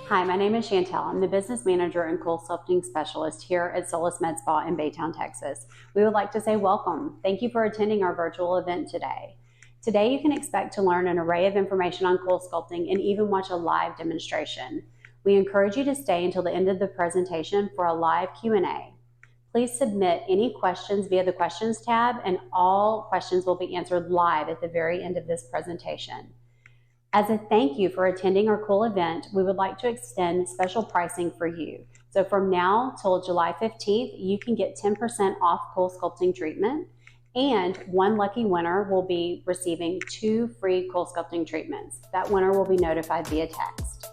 Hi, my name is Chantel. I'm the business manager and Coolsculpting specialist here at Solace MedSpa in Baytown, Texas. We would like to say welcome. Thank you for attending our virtual event today. Today you can expect to learn an array of information on Coolsculpting and even watch a live demonstration. We encourage you to stay until the end of the presentation for a live Q&A. Please submit any questions via the questions tab, and all questions will be answered live at the very end of this presentation. As a thank you for attending our cool event, we would like to extend special pricing for you. So from now till July 15th, you can get 10% off Coolsculpting treatment, and one lucky winner will be receiving 2 free Coolsculpting treatments. That winner will be notified via text.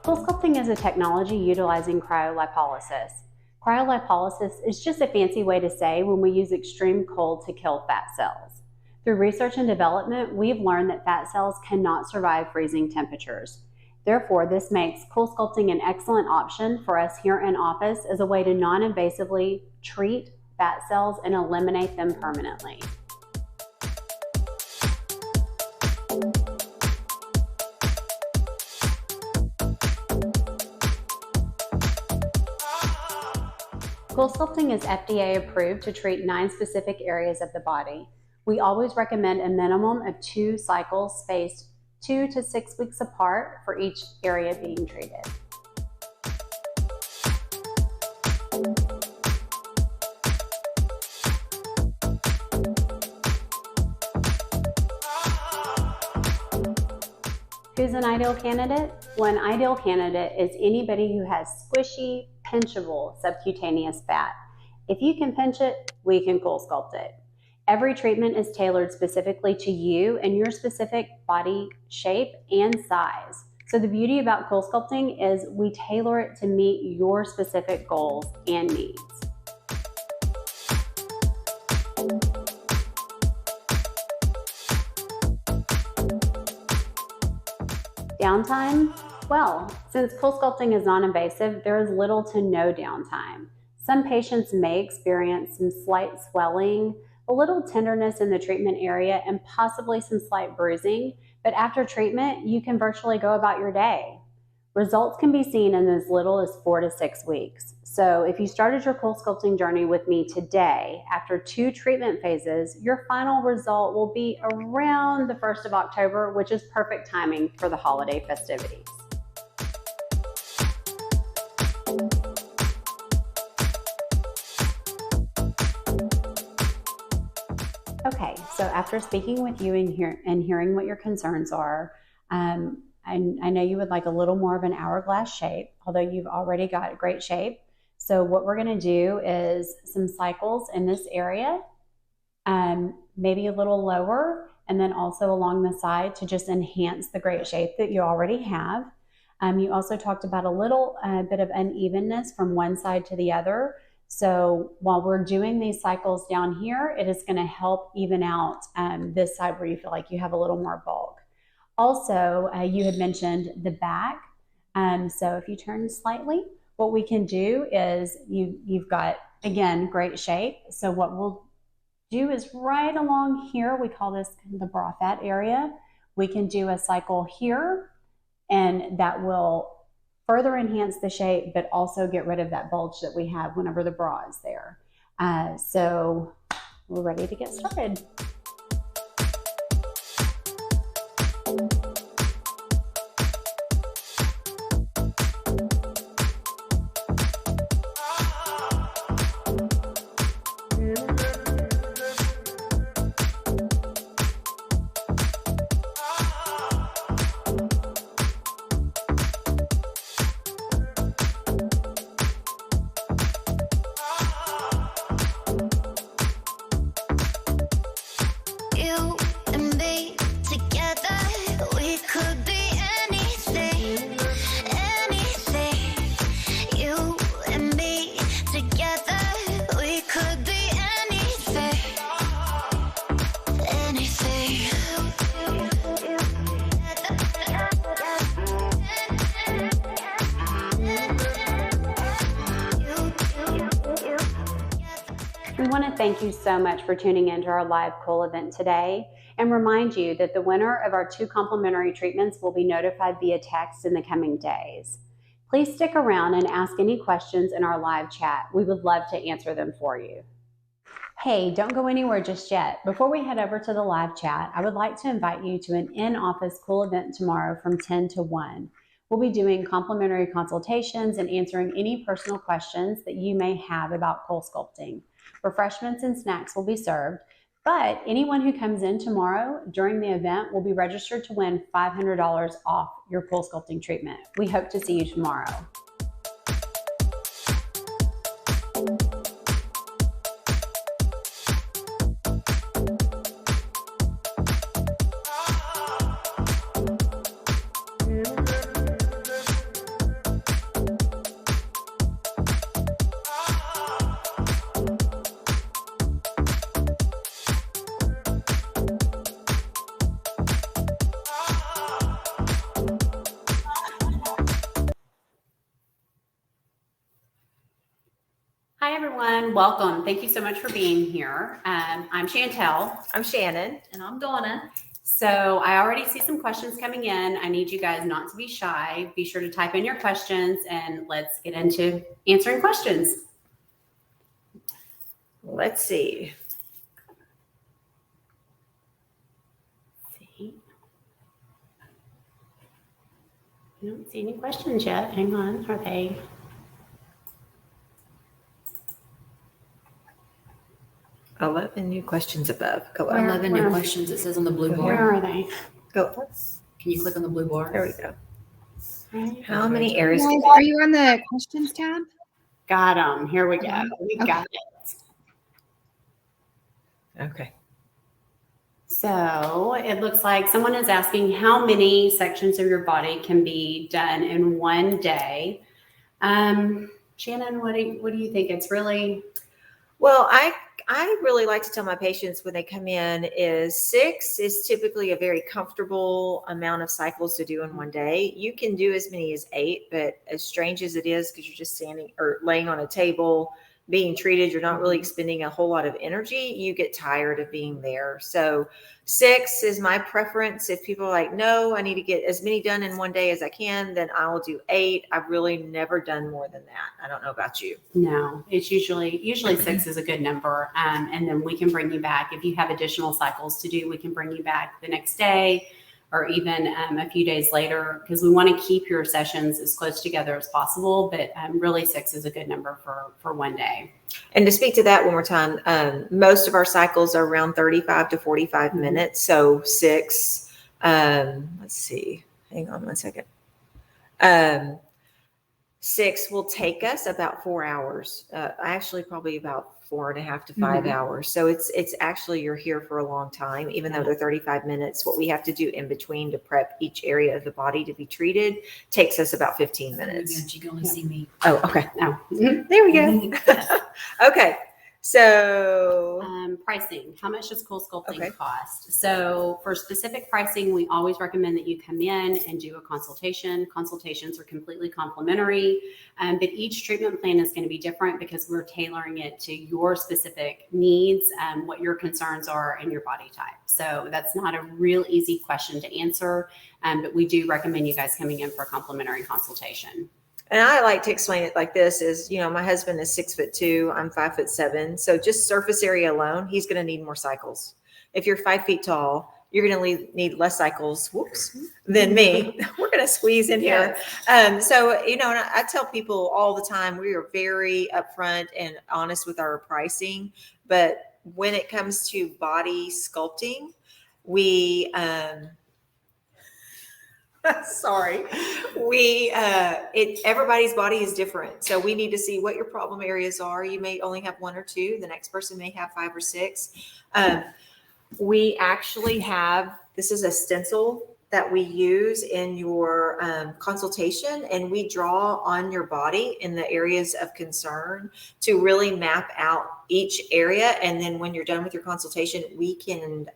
Coolsculpting is a technology utilizing cryolipolysis. Cryolipolysis is just a fancy way to say when we use extreme cold to kill fat cells. Through research and development, we've learned that fat cells cannot survive freezing temperatures. Therefore, this makes Coolsculpting an excellent option for us here in office as a way to non-invasively treat fat cells and eliminate them permanently. Coolsculpting is FDA approved to treat 9 specific areas of the body. We always recommend a minimum of 2 cycles spaced 2 to 6 weeks apart for each area being treated. Who's an ideal candidate? Well, an ideal candidate is anybody who has squishy, pinchable subcutaneous fat. If you can pinch it, we can Coolsculpt it. Every treatment is tailored specifically to you and your specific body shape and size. So the beauty about Coolsculpting is we tailor it to meet your specific goals and needs. Downtime? Well, since Coolsculpting is non-invasive, there is little to no downtime. Some patients may experience some slight swelling, a little tenderness in the treatment area, and possibly some slight bruising, but after treatment, you can virtually go about your day. Results can be seen in as little as 4 to 6 weeks. So if you started your Coolsculpting journey with me today, after 2 treatment phases, your final result will be around the 1st of October, which is perfect timing for the holiday festivities. Okay, so after speaking with you and hearing what your concerns are, I know you would like a little more of an hourglass shape, although you've already got a great shape. So what we're going to do is some cycles in this area, maybe a little lower, and then also along the side to just enhance the great shape that you already have. You also talked about a little bit of unevenness from one side to the other. So while we're doing these cycles down here, it is going to help even out this side where you feel like you have a little more bulk. Also, you had mentioned the back. So if you turn slightly, what we can do is you've got, again, great shape. So what we'll do is right along here, we call this the bra fat area. We can do a cycle here, and that will further enhance the shape, but also get rid of that bulge that we have whenever the bra is there. So we're ready to get started. We want to thank you so much for tuning into our live Cool event today and remind you that the winner of our 2 complimentary treatments will be notified via text in the coming days. Please stick around and ask any questions in our live chat. We would love to answer them for you. Hey, don't go anywhere just yet. Before we head over to the live chat, I would like to invite you to an in-office Cool event tomorrow from 10 to 1. We'll be doing complimentary consultations and answering any personal questions that you may have about Coolsculpting. Refreshments and snacks will be served, but anyone who comes in tomorrow during the event will be registered to win $500 off your Coolsculpting treatment. We hope to see you tomorrow. Hi, everyone. Welcome. Thank you so much for being here. I'm Chantel. I'm Shannon. And I'm Donna. So I already see some questions coming in. I need you guys not to be shy. Be sure to type in your questions and let's get into answering questions. Let's see. I don't see any questions yet. Hang on. Are they? $11 new questions above. Go Where, up. 11 new questions, it says on the blue bar. Where are they? Go up. Can you click on the blue bar? There we go. How many areas? Are you on the questions tab? Got them. Here we go. We got it. Okay. So it looks like someone is asking how many sections of your body can be done in one day. Shannon, what do you think? It's really... Well, I really like to tell my patients when they come in is 6 is typically a very comfortable amount of cycles to do in one day. You can do as many as 8, but as strange as it is, because you're just standing or laying on a table being treated, you're not really expending a whole lot of energy. You get tired of being there. So 6 is my preference. If people are like, no, I need to get as many done in one day as I can, then I will do 8. I've really never done more than that. I don't know about you. No, it's usually 6 is a good number. And then we can bring you back. If you have additional cycles to do, we can bring you back the next day or even a few days later, because we want to keep your sessions as close together as possible. But really 6 is a good number for one day. And to speak to that one more time, most of our cycles are around 35 to 45 minutes. So 6, let's see, hang on one second. 6 will take us about 4 hours. Actually, probably about 4.5 to 5 hours. So it's actually, you're here for a long time, even though they're 35 minutes. What we have to do in between to prep each area of the body to be treated takes us about 15 minutes. You can only see me. Oh, okay. Oh. There we go. Okay. So Pricing. How much does Coolsculpting Okay. cost? So for specific pricing, we always recommend that you come in and do a consultation. Consultations are completely complimentary, but each treatment plan is going to be different because we're tailoring it to your specific needs, what your concerns are, and your body type. So that's not a real easy question to answer, but we do recommend you guys coming in for a complimentary consultation. And I like to explain it like this is, my husband is 6'2", I'm 5'7". So just surface area alone, he's going to need more cycles. If you're 5 feet tall, you're going to need less cycles, than me. We're going to squeeze in here. So, and I tell people all the time, we are very upfront and honest with our pricing. But when it comes to body sculpting, we, sorry. Everybody's body is different. So we need to see what your problem areas are. You may only have 1 or 2. The next person may have 5 or 6. We actually have, this is a stencil that we use in your consultation, and we draw on your body in the areas of concern to really map out each area. And then when you're done with your consultation, we can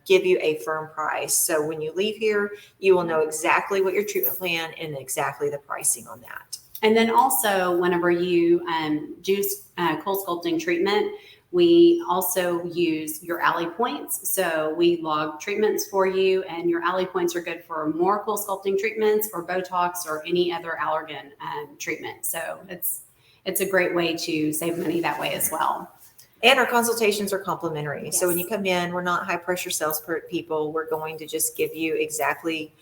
give you a firm price. So when you leave here, you will know exactly what your treatment plan and exactly the pricing on that. And then also, whenever you do Coolsculpting treatment, we also use your alley points. So we log treatments for you, and your alley points are good for more Coolsculpting treatments or Botox or any other allergen treatment. So it's a great way to save money that way as well. And our consultations are complimentary. Yes. So when you come in, we're not high pressure sales people. We're going to just give you exactly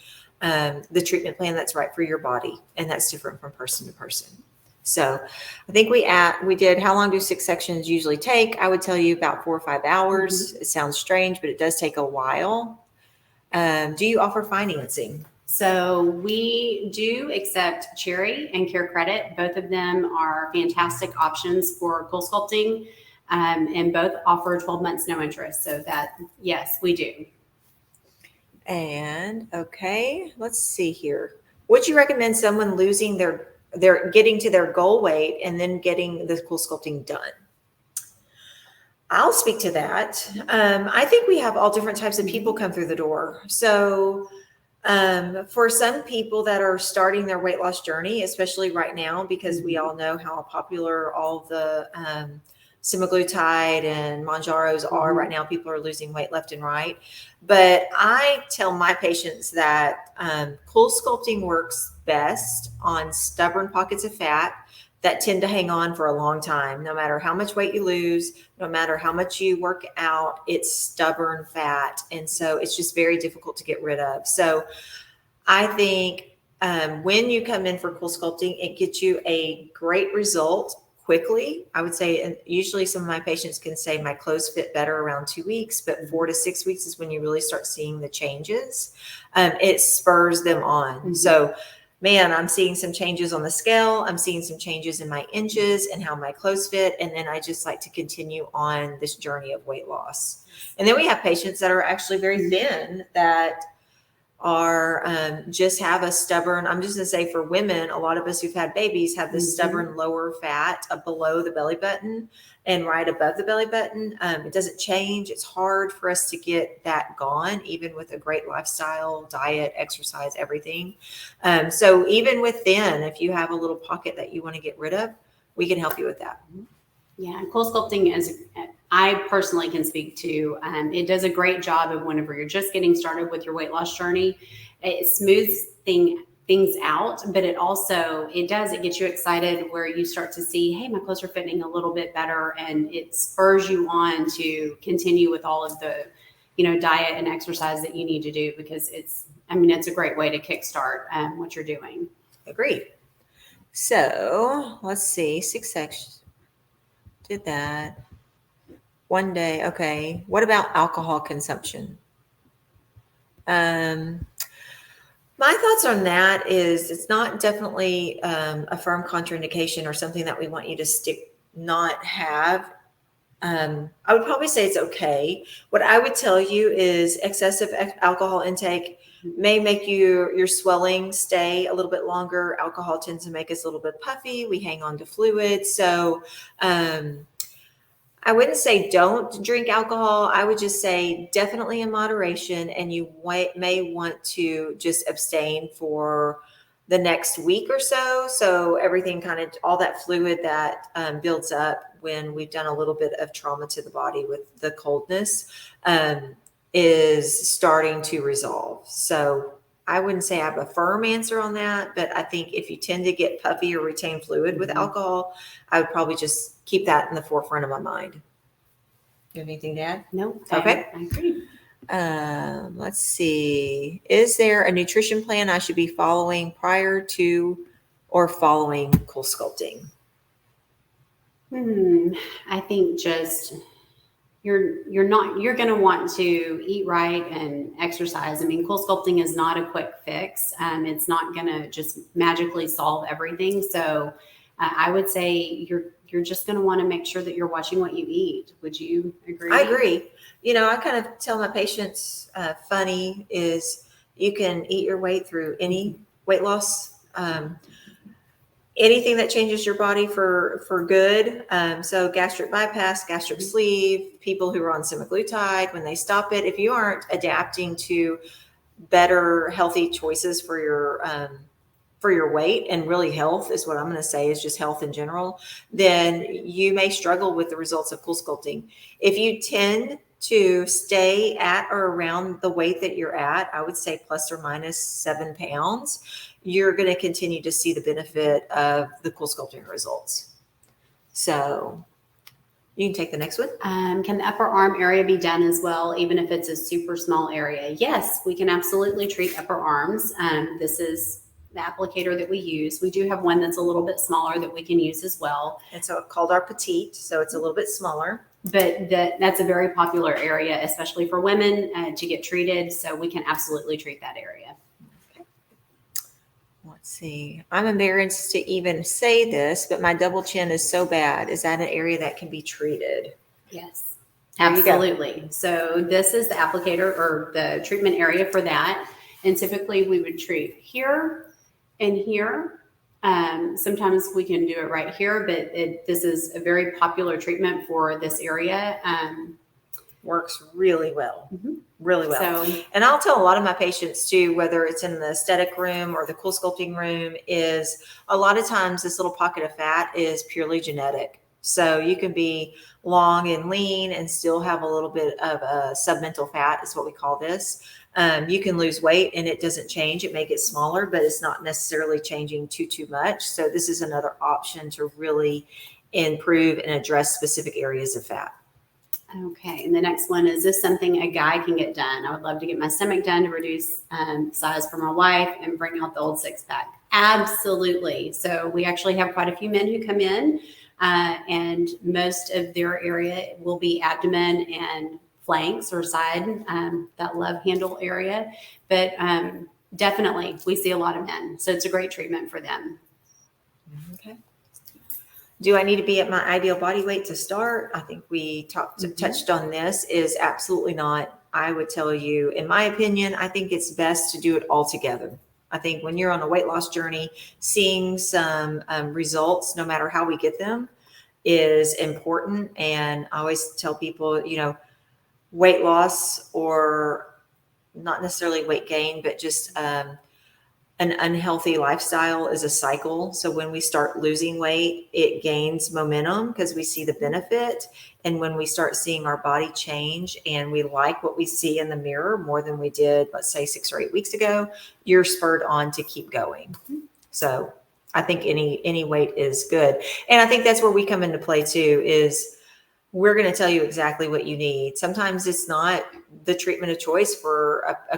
the treatment plan that's right for your body. And that's different from person to person. So I think we did, how long do 6 sections usually take? I would tell you about 4 or 5 hours. It sounds strange, but it does take a while. Do you offer financing? So we do accept Cherry and Care Credit. Both of them are fantastic options for Coolsculpting, and both offer 12 months no interest. So that, yes, we do. And okay, let's see here. Would you recommend someone losing their getting to their goal weight and then getting the Coolsculpting done? I'll speak to that. I think we have all different types of people come through the door. So for some people that are starting their weight loss journey, especially right now, because we all know how popular all the semaglutide and Mounjaros are right now. People are losing weight left and right. But I tell my patients that Coolsculpting works best on stubborn pockets of fat that tend to hang on for a long time. No matter how much weight you lose, no matter how much you work out, it's stubborn fat. And so it's just very difficult to get rid of. So I think when you come in for Coolsculpting, it gets you a great result quickly. I would say, and usually some of my patients can say my clothes fit better around 2 weeks, but 4 to 6 weeks is when you really start seeing the changes. It spurs them on. So, man, I'm seeing some changes on the scale. I'm seeing some changes in my inches and how my clothes fit. And then I just like to continue on this journey of weight loss. And then we have patients that are actually very thin that are just have a stubborn, I'm just going to say for women, a lot of us who've had babies have this stubborn lower fat below the belly button and right above the belly button. It doesn't change. It's hard for us to get that gone, even with a great lifestyle, diet, exercise, everything. So even with thin, if you have a little pocket that you want to get rid of, we can help you with that. Yeah, Coolsculpting is, I personally can speak to, it does a great job of whenever you're just getting started with your weight loss journey. It smooths things out, but it gets you excited where you start to see, hey, my clothes are fitting a little bit better, and it spurs you on to continue with all of the, diet and exercise that you need to do, because it's a great way to kickstart what you're doing. Agreed. So let's see, 6 sections. Did that. 1 day. Okay. What about alcohol consumption? My thoughts on that is it's not definitely a firm contraindication or something that we want you to not have. I would probably say it's okay. What I would tell you is excessive alcohol intake may make your swelling stay a little bit longer. Alcohol tends to make us a little bit puffy. We hang on to fluid. So I wouldn't say don't drink alcohol. I would just say definitely in moderation, and you may want to just abstain for the next week or so. So everything kind of, all that fluid that builds up when we've done a little bit of trauma to the body with the coldness is starting to resolve. So I wouldn't say I have a firm answer on that, but I think if you tend to get puffy or retain fluid with alcohol, I would probably just keep that in the forefront of my mind. You have anything to add? No. Okay. I agree. Let's see. Is there a nutrition plan I should be following prior to or following Coolsculpting? I think just you're going to want to eat right and exercise. I mean, Coolsculpting is not a quick fix. It's not going to just magically solve everything. So I would say you're just going to want to make sure that you're watching what you eat. Would you agree? I agree. I kind of tell my patients, funny is you can eat your weight through any weight loss, anything that changes your body for good. So gastric bypass, gastric sleeve, people who are on semaglutide, when they stop it, if you aren't adapting to better healthy choices for your weight, and really health is what I'm going to say is just health in general, then you may struggle with the results of Coolsculpting. If you tend to stay at or around the weight that you're at, I would say plus or minus 7 pounds, you're going to continue to see the benefit of the Coolsculpting results. So you can take the next one. Can the upper arm area be done as well, even if it's a super small area? Yes, we can absolutely treat upper arms. This is the applicator that we use. We do have one that's a little bit smaller that we can use as well. And so it's called our petite, so it's a little bit smaller. But that's a very popular area, especially for women to get treated. So we can absolutely treat that area. Okay. Let's see. I'm embarrassed to even say this, but my double chin is so bad. Is that an area that can be treated? Yes, There you go. absolutely. So this is the applicator or the treatment area for that. And typically we would treat here and here. Sometimes we can do it right here, but this is a very popular treatment for this area. Works really well, really well. So, And I'll tell a lot of my patients too, whether it's in the aesthetic room or the Coolsculpting room, is a lot of times this little pocket of fat is purely genetic. So you can be long and lean and still have a little bit of a submental fat is what we call this. You can lose weight and it doesn't change. It may get smaller, but it's not necessarily changing too much. So this is another option to really improve and address specific areas of fat. okay. And the next one, is this something a guy can get done? I would love to get my stomach done to reduce size for my wife and bring out the old six pack. Absolutely. So we actually have quite a few men who come in and most of their area will be abdomen and flanks or side, that love handle area. But definitely we see a lot of men. So it's a great treatment for them. Okay. Do I need to be at my ideal body weight to start? I think we touched on this. Is absolutely not. I would tell you, in my opinion, I think it's best to do it all together. I think when you're on a weight loss journey, seeing some results, no matter how we get them, is important. And I always tell people, weight loss, or not necessarily weight gain, but just an unhealthy lifestyle is a cycle. So when we start losing weight, it gains momentum because we see the benefit. And when we start seeing our body change and we like what we see in the mirror more than we did, let's say 6 or 8 weeks ago, you're spurred on to keep going. So I think any weight is good. And I think that's where we come into play too, is we're going to tell you exactly what you need. Sometimes it's not the treatment of choice for a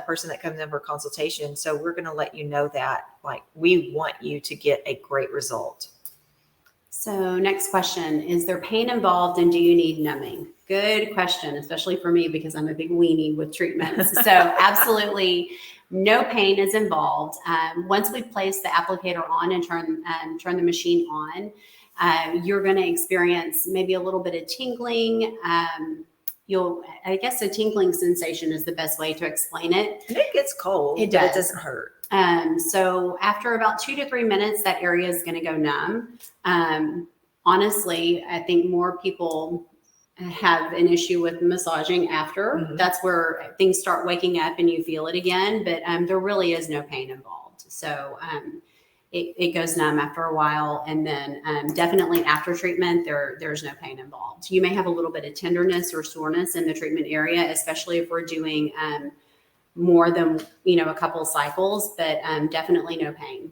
person that comes in for a consultation. So we're going to let you know that, like, we want you to get a great result. So next question, is there pain involved and do you need numbing? Good question, especially for me because I'm a big weenie with treatments. So absolutely, No pain is involved. Once we place the applicator on and turn the machine on, you're going to experience maybe a little bit of tingling. I guess a tingling sensation is the best way to explain it. And it gets cold, It but does. it doesn't hurt. So after about 2 to 3 minutes, that area is going to go numb. Honestly, I think more people have an issue with massaging after. Mhm. That's where things start waking up and you feel it again, but there really is no pain involved. So it goes numb after a while, and then definitely after treatment, there's no pain involved. You may have a little bit of tenderness or soreness in the treatment area, especially if we're doing more than a couple cycles, but definitely no pain.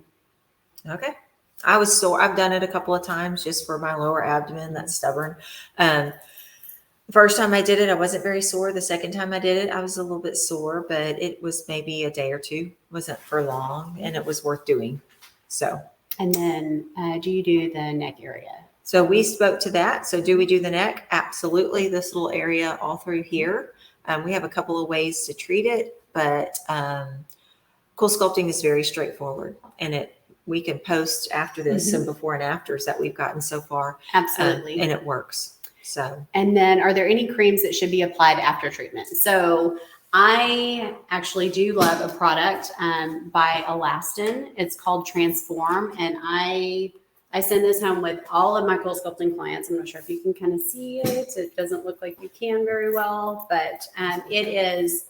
Okay. I was sore. I've done it a couple of times just for my lower abdomen. That's stubborn. The first time I did it, I wasn't very sore. The second time I did it, I was a little bit sore, but it was maybe a day or two. It wasn't for long, and it was worth doing. So. And then do you do the neck area? So we spoke to that. So do we do the neck? Absolutely. This little area all through here. We have a couple of ways to treat it, but Coolsculpting is very straightforward, and we can post after this some before and afters that we've gotten so far. Absolutely. And it works. So. And then are there any creams that should be applied after treatment? So I actually do love a product by Elastin. It's called Transform, and I send this home with all of my Coolsculpting clients. I'm not sure if you can kind of see it. It doesn't look like you can very well, but it is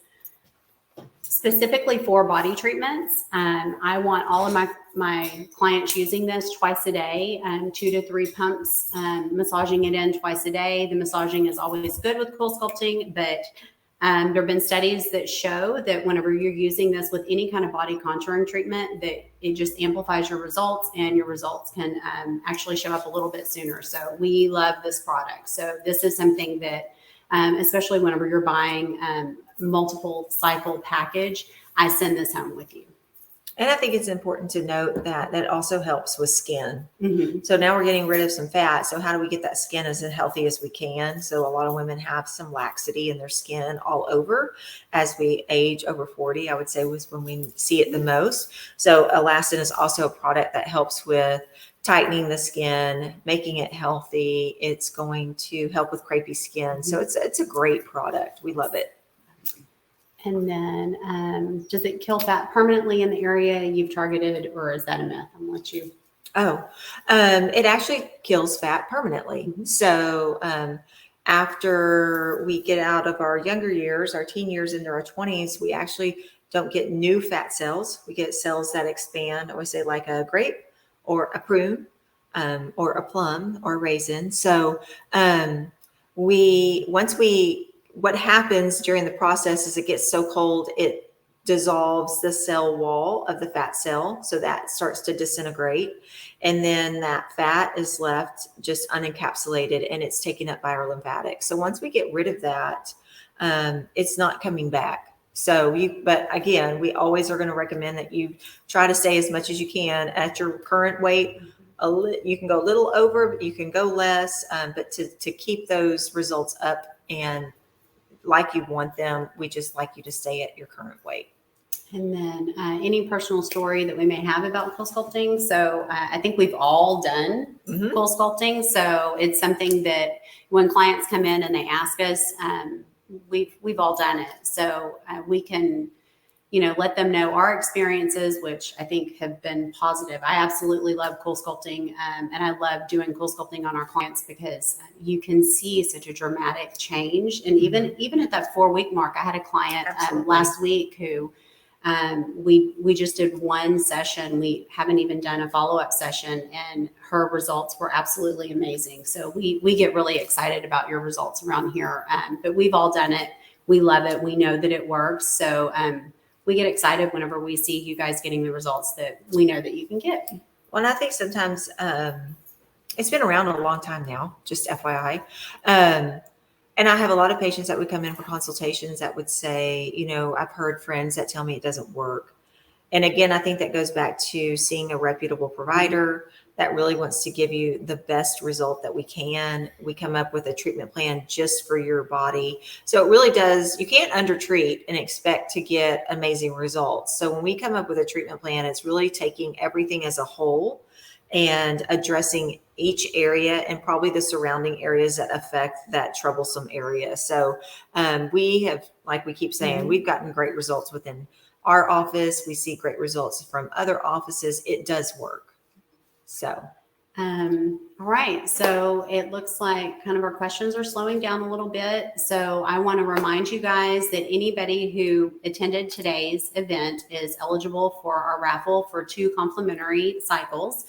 specifically for body treatments. I want all of my clients using this twice a day, 2 to 3 pumps, massaging it in twice a day. The massaging is always good with Coolsculpting, but there have been studies that show that whenever you're using this with any kind of body contouring treatment, that it just amplifies your results, and your results can actually show up a little bit sooner. So we love this product. So this is something that, especially whenever you're buying multiple cycle package, I send this home with you. And I think it's important to note that that also helps with skin. Mm-hmm. So now we're getting rid of some fat. So how do we get that skin as healthy as we can? So a lot of women have some laxity in their skin all over as we age over 40, I would say was when we see it the most. So Elastin is also a product that helps with tightening the skin, making it healthy. It's going to help with crepey skin. So it's a great product. We love it. And then does it kill fat permanently in the area you've targeted, or is that a myth? I'm gonna let you. It actually kills fat permanently. Mm-hmm. So after we get out of our younger years, our teen years into our 20s, we actually don't get new fat cells. We get cells that expand. I always say like a grape or a prune or a plum or a raisin. So what happens during the process is it gets so cold, it dissolves the cell wall of the fat cell. So that starts to disintegrate. And then that fat is left just unencapsulated, and it's taken up by our lymphatics. So once we get rid of that, it's not coming back. But again, we always are going to recommend that you try to stay as much as you can at your current weight. You can go a little over, but you can go less, but to keep those results up and like you want them, we just like you to stay at your current weight. And then any personal story that we may have about Coolsculpting. So I think we've all done Coolsculpting. So it's something that when clients come in and they ask us, we've all done it. So we can, let them know our experiences, which I think have been positive. I absolutely love Coolsculpting, and I love doing Coolsculpting on our clients because you can see such a dramatic change. And even at that 4-week mark, I had a client last week who we just did one session. We haven't even done a follow-up session, and her results were absolutely amazing. So we get really excited about your results around here. But we've all done it. We love it. We know that it works. So we get excited whenever we see you guys getting the results that we know that you can get. Well, and I think sometimes it's been around a long time now, just FYI. And I have a lot of patients that would come in for consultations that would say, I've heard friends that tell me it doesn't work. And again, I think that goes back to seeing a reputable provider, that really wants to give you the best result that we can. We come up with a treatment plan just for your body. So it really does, you can't undertreat and expect to get amazing results. So when we come up with a treatment plan, it's really taking everything as a whole and addressing each area and probably the surrounding areas that affect that troublesome area. So we have, like we keep saying, we've gotten great results within our office. We see great results from other offices. It does work. So, all right. So it looks like kind of our questions are slowing down a little bit. So I want to remind you guys that anybody who attended today's event is eligible for our raffle for 2 complimentary cycles.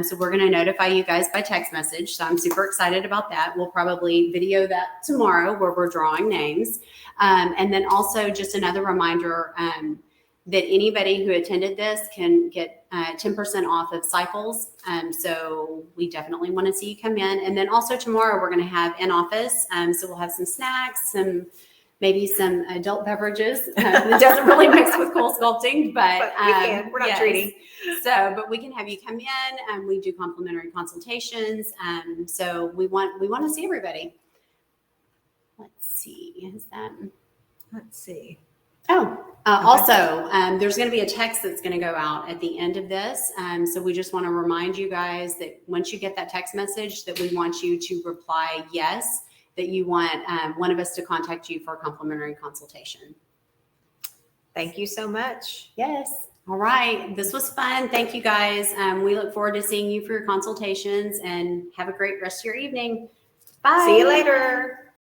So we're going to notify you guys by text message. So I'm super excited about that. We'll probably video that tomorrow where we're drawing names. And then also just another reminder, that anybody who attended this can get 10% off of cycles. So we definitely want to see you come in. And then also tomorrow we're going to have in office. So we'll have some snacks, maybe some adult beverages. It doesn't really mix with Coolsculpting, but we can. We're not treating. So, but we can have you come in. We do complimentary consultations. So we want to see everybody. Let's see. Let's see. Oh, also, there's going to be a text that's going to go out at the end of this. So we just want to remind you guys that once you get that text message, that we want you to reply yes, that you want one of us to contact you for a complimentary consultation. Thank you so much. Yes. All right. This was fun. Thank you guys. We look forward to seeing you for your consultations, and have a great rest of your evening. Bye. See you later.